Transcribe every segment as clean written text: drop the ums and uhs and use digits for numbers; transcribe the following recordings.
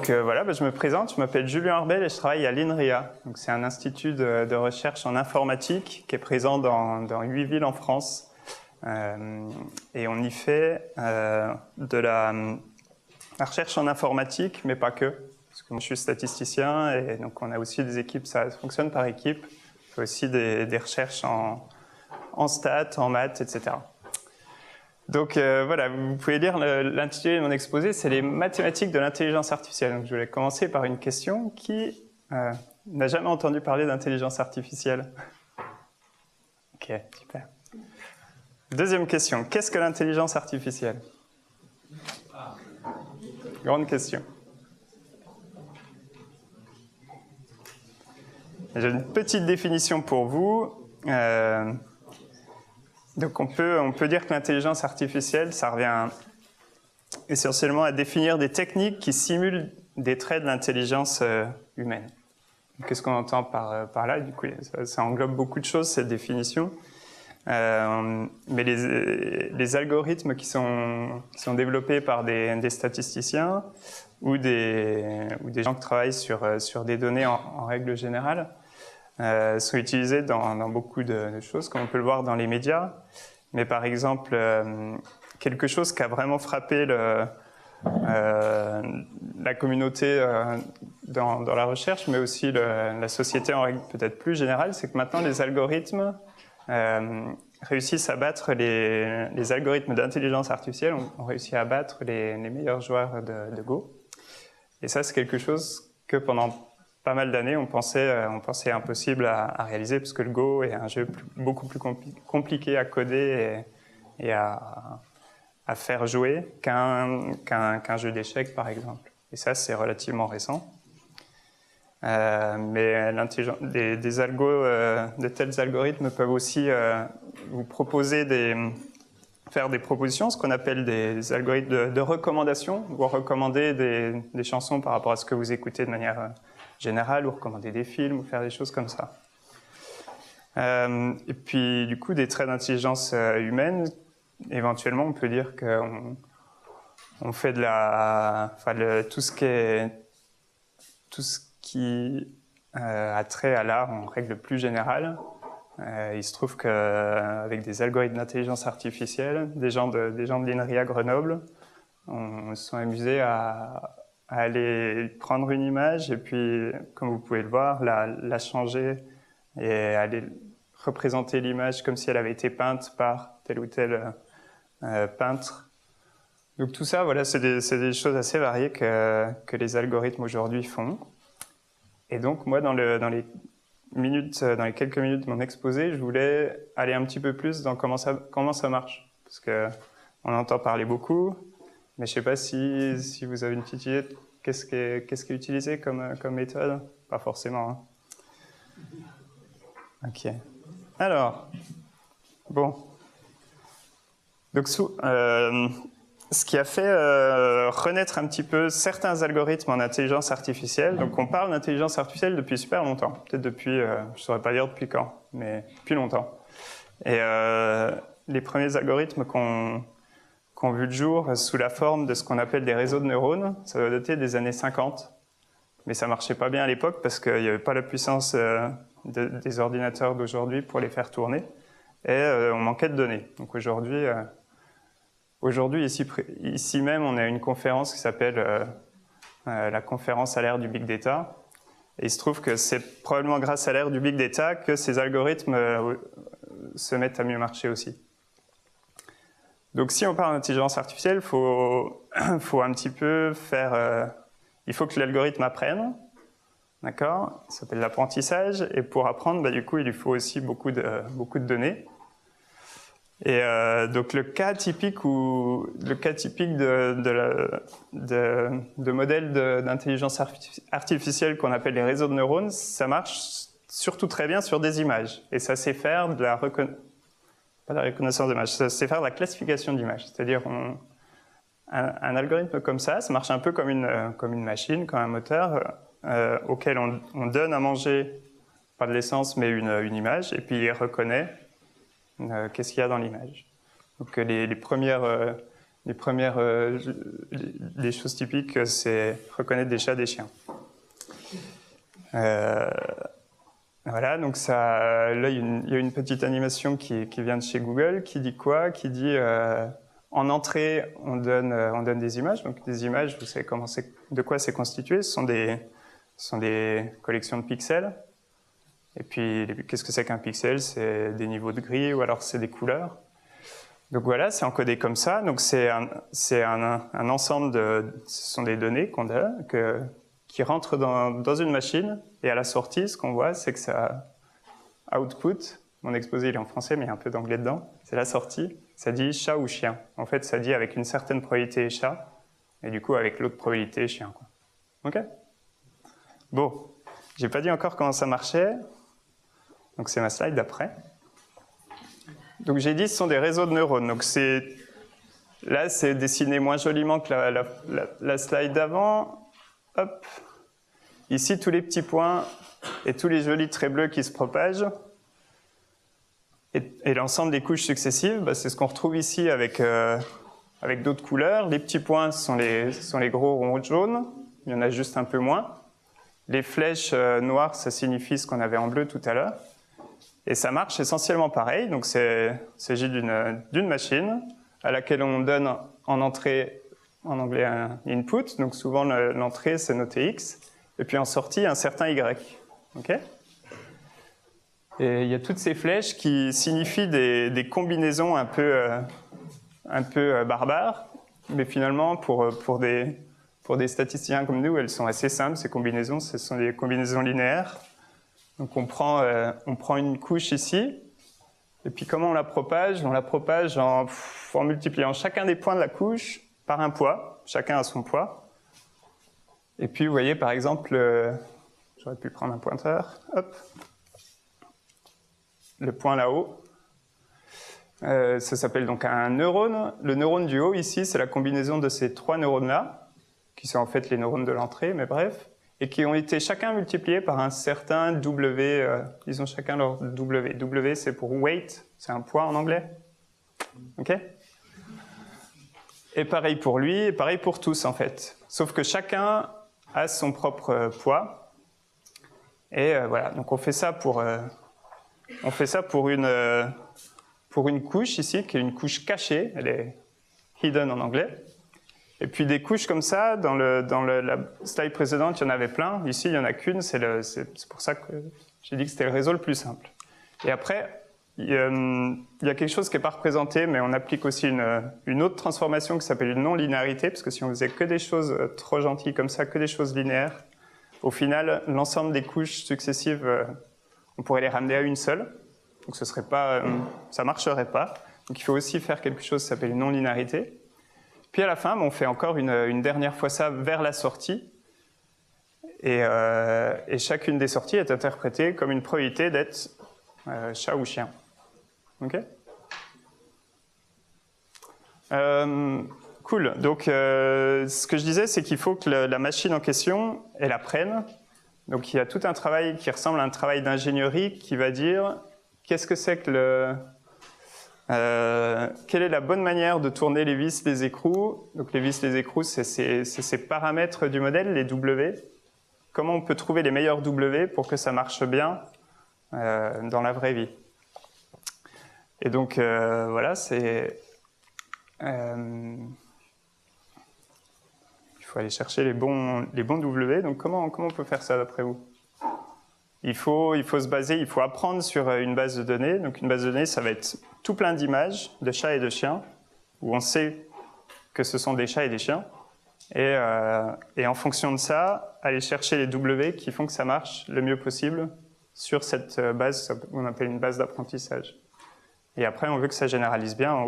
Donc voilà, je me présente, je m'appelle Julien Arbel et je travaille à l'INRIA. C'est un institut de recherche en informatique qui est présent dans 8 villes en France. Et on y fait de la recherche en informatique, mais pas que. Parce que moi, je suis statisticien et donc on a aussi des équipes, ça fonctionne par équipe. On fait aussi des recherches en stats, en maths, etc. Donc voilà, vous pouvez lire l'intitulé de mon exposé, c'est les mathématiques de l'intelligence artificielle. Donc je voulais commencer par une question qui n'a jamais entendu parler d'intelligence artificielle. Ok, super. Deuxième question, qu'est-ce que l'intelligence artificielle? Grande question. J'ai une petite définition pour vous. Donc on peut dire que l'intelligence artificielle, ça revient essentiellement à définir des techniques qui simulent des traits de l'intelligence humaine. Qu'est-ce qu'on entend par là? Du coup, ça englobe beaucoup de choses, cette définition. Mais les algorithmes qui sont développés par des statisticiens ou des gens qui travaillent sur des données en règle générale sont utilisés dans beaucoup de choses, comme on peut le voir dans les médias. Mais par exemple, quelque chose qui a vraiment frappé la communauté dans la recherche, mais aussi la société en règle peut-être plus générale, c'est que maintenant les algorithmes réussissent à battre les algorithmes d'intelligence artificielle, ont réussi à battre les meilleurs joueurs de Go. Et ça, c'est quelque chose que pendant pas mal d'années, on pensait impossible à réaliser, parce que le Go est un jeu beaucoup plus compliqué à coder et à faire jouer qu'un jeu d'échecs, par exemple. Et ça, c'est relativement récent. Mais de tels algorithmes peuvent aussi vous proposer faire des propositions, ce qu'on appelle des algorithmes de recommandation, vous recommander des chansons par rapport à ce que vous écoutez de manière générale, ou recommander des films, ou faire des choses comme ça. Et puis, du coup, des traits d'intelligence humaine, éventuellement, on peut dire qu'on fait tout ce qui a trait à l'art en règle plus générale. Il se trouve qu'avec des algorithmes d'intelligence artificielle, des gens de l'INRIA Grenoble, on se sont amusés à aller prendre une image et puis, comme vous pouvez le voir, la changer et aller représenter l'image comme si elle avait été peinte par tel ou tel peintre. Donc tout ça, voilà, c'est des choses assez variées que les algorithmes aujourd'hui font. Et donc moi, dans les quelques minutes de mon exposé, je voulais aller un petit peu plus dans comment ça marche. Parce qu'on entend parler beaucoup, mais je ne sais pas si vous avez une petite idée de qu'est-ce qui est utilisé comme méthode. Pas forcément. Hein. Ok. Alors, bon. Donc, ce qui a fait renaître un petit peu certains algorithmes en intelligence artificielle. Donc, on parle d'intelligence artificielle depuis super longtemps. Peut-être depuis, je ne saurais pas dire depuis quand, mais depuis longtemps. Et les premiers algorithmes qu'on vu le jour sous la forme de ce qu'on appelle des réseaux de neurones, ça doit dater des années 50. Mais ça ne marchait pas bien à l'époque parce qu'il n'y avait pas la puissance des ordinateurs d'aujourd'hui pour les faire tourner. Et on manquait de données. Donc aujourd'hui, ici même, on a une conférence qui s'appelle la conférence à l'ère du Big Data. Et il se trouve que c'est probablement grâce à l'ère du Big Data que ces algorithmes se mettent à mieux marcher aussi. Donc si on parle d'intelligence artificielle, il faut un petit peu il faut que l'algorithme apprenne, d'accord? Ça s'appelle l'apprentissage, et pour apprendre, du coup, il lui faut aussi beaucoup de données. Et donc le cas typique de modèles d'intelligence artificielle qu'on appelle les réseaux de neurones, ça marche surtout très bien sur des images. Et ça sait faire de la pas la reconnaissance d'images, ça sait faire de la classification d'images. C'est-à-dire un algorithme comme ça marche un peu comme une machine, comme un moteur auquel on donne à manger, pas de l'essence, mais une image, et puis il reconnaît qu'est-ce qu'il y a dans l'image. Donc les premières les premières les choses typiques, c'est reconnaître des chats, des chiens. Voilà, donc ça, là, il y a une petite animation qui vient de chez Google, qui dit quoi? Qui dit en entrée, on donne des images. Donc des images, vous savez de quoi c'est constitué. Ce sont des collections de pixels. Et puis, qu'est-ce que c'est qu'un pixel? C'est des niveaux de gris ou alors c'est des couleurs. Donc voilà, c'est encodé comme ça. Donc c'est un ensemble ce sont des données qu'on a, qui rentrent dans une machine. Et à la sortie, ce qu'on voit, c'est que ça output. Mon exposé, il est en français, mais il y a un peu d'anglais dedans. C'est la sortie. Ça dit chat ou chien. En fait, ça dit avec une certaine probabilité chat, et du coup avec l'autre probabilité chien, quoi. Ok? Bon, j'ai pas dit encore comment ça marchait. Donc c'est ma slide d'après. Donc j'ai dit ce sont des réseaux de neurones. Donc là c'est dessiné moins joliment que la slide d'avant. Hop. Ici tous les petits points et tous les jolis traits bleus qui se propagent. Et l'ensemble des couches successives, bah, c'est ce qu'on retrouve ici avec d'autres couleurs. Les petits points sont les gros ronds jaunes. Il y en a juste un peu moins. Les flèches noires, ça signifie ce qu'on avait en bleu tout à l'heure. Et ça marche essentiellement pareil. Donc il s'agit d'une machine à laquelle on donne en entrée, en anglais, un input. Donc souvent l'entrée c'est noté X. Et puis en sortie un certain Y. Okay? Et il y a toutes ces flèches qui signifient des combinaisons un peu barbares. Mais finalement pour des statisticiens comme nous, elles sont assez simples. Ces combinaisons, ce sont des combinaisons linéaires. Donc on prend une couche ici, et puis comment on la propage? On la propage en multipliant chacun des points de la couche par un poids, chacun a son poids. Et puis vous voyez par exemple, j'aurais pu prendre un pointeur, hop, le point là-haut, ça s'appelle donc un neurone. Le neurone du haut ici, c'est la combinaison de ces trois neurones-là, qui sont en fait les neurones de l'entrée, mais bref. Et qui ont été chacun multipliés par un certain W, ils ont chacun leur W. W, c'est pour weight, c'est un poids en anglais. Ok? Et pareil pour lui, et pareil pour tous en fait. Sauf que chacun a son propre poids. Et voilà, donc on fait ça pour une couche ici, qui est une couche cachée, elle est hidden en anglais. Et puis des couches comme ça, dans la slide précédente, il y en avait plein. Ici, il n'y en a qu'une, c'est pour ça que j'ai dit que c'était le réseau le plus simple. Et après, il y a quelque chose qui n'est pas représenté, mais on applique aussi une autre transformation qui s'appelle une non-linéarité, parce que si on faisait que des choses trop gentilles comme ça, que des choses linéaires, au final, l'ensemble des couches successives, on pourrait les ramener à une seule. Donc ça ne marcherait pas. Donc il faut aussi faire quelque chose qui s'appelle une non-linéarité. Puis à la fin, on fait encore une dernière fois ça vers la sortie. Et chacune des sorties est interprétée comme une probabilité d'être chat ou chien. Ok? Cool. Donc, ce que je disais, c'est qu'il faut que la machine en question, elle apprenne. Donc, il y a tout un travail qui ressemble à un travail d'ingénierie qui va dire qu'est-ce que c'est que quelle est la bonne manière de tourner les vis, les écrous? Donc les vis, les écrous, c'est ces paramètres du modèle, les W. Comment on peut trouver les meilleurs W pour que ça marche bien dans la vraie vie? Et donc voilà, il faut aller chercher les bons W. Donc comment on peut faire ça d'après vous? Il faut se baser, il faut apprendre sur une base de données. Donc une base de données, ça va être tout plein d'images de chats et de chiens, où on sait que ce sont des chats et des chiens. Et en fonction de ça, aller chercher les W qui font que ça marche le mieux possible sur cette base qu'on appelle une base d'apprentissage. Et après, on veut que ça généralise bien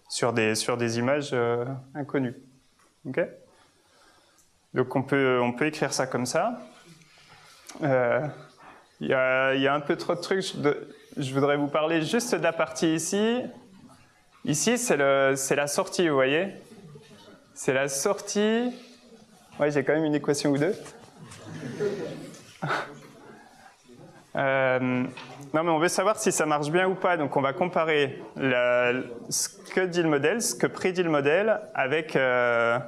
sur des images inconnues. Okay? Donc on peut écrire ça comme ça. Il y a un peu trop de trucs. Je voudrais vous parler juste de la partie ici. Ici, c'est la sortie, vous voyez. C'est la sortie. Ouais, j'ai quand même une équation ou deux. Non, mais on veut savoir si ça marche bien ou pas. Donc, on va comparer ce que dit le modèle, ce que prédit le modèle avec le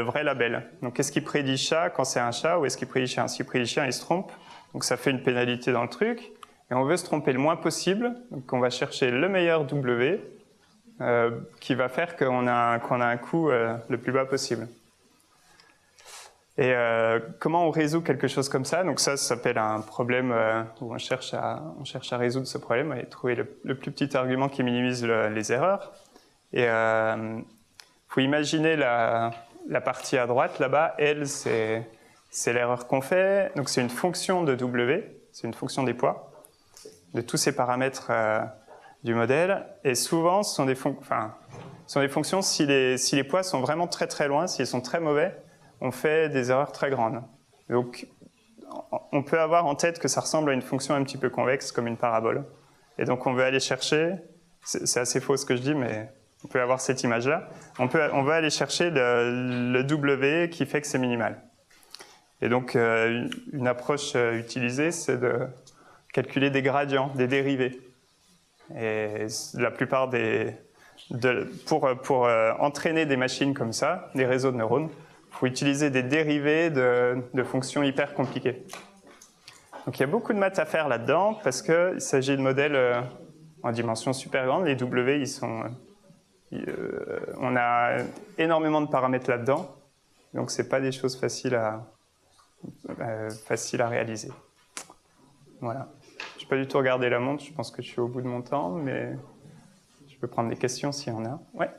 vrai label. Donc, est-ce qu'il prédit chat quand c'est un chat ou est-ce qu'il prédit chien? S'il prédit chien, il se trompe. Donc, ça fait une pénalité dans le truc. Et on veut se tromper le moins possible. Donc, on va chercher le meilleur W qui va faire qu'on a un coût le plus bas possible. Et comment on résout quelque chose comme ça? Donc ça s'appelle un problème où on cherche à résoudre ce problème et trouver le plus petit argument qui minimise les erreurs. Et faut imaginer la partie à droite là-bas. L, c'est l'erreur qu'on fait. Donc c'est une fonction de W, c'est une fonction des poids, de tous ces paramètres du modèle. Et souvent, ce sont des fonctions, si les poids sont vraiment très très loin, s'ils sont très mauvais, on fait des erreurs très grandes. Donc, on peut avoir en tête que ça ressemble à une fonction un petit peu convexe, comme une parabole. Et donc, on veut aller chercher, c'est assez faux ce que je dis, mais on peut avoir cette image-là. On veut aller chercher le W qui fait que c'est minimal. Et donc, une approche utilisée, c'est de calculer des gradients, des dérivés. Et la plupart pour entraîner des machines comme ça, des réseaux de neurones, il faut utiliser des dérivés de fonctions hyper compliquées. Donc il y a beaucoup de maths à faire là-dedans parce qu'il s'agit de modèles en dimension super grande. Les W, on a énormément de paramètres là-dedans. Donc ce n'est pas des choses faciles à réaliser. Voilà. Je n'ai pas du tout regardé la montre, je pense que je suis au bout de mon temps, mais je peux prendre des questions s'il y en a. Ouais.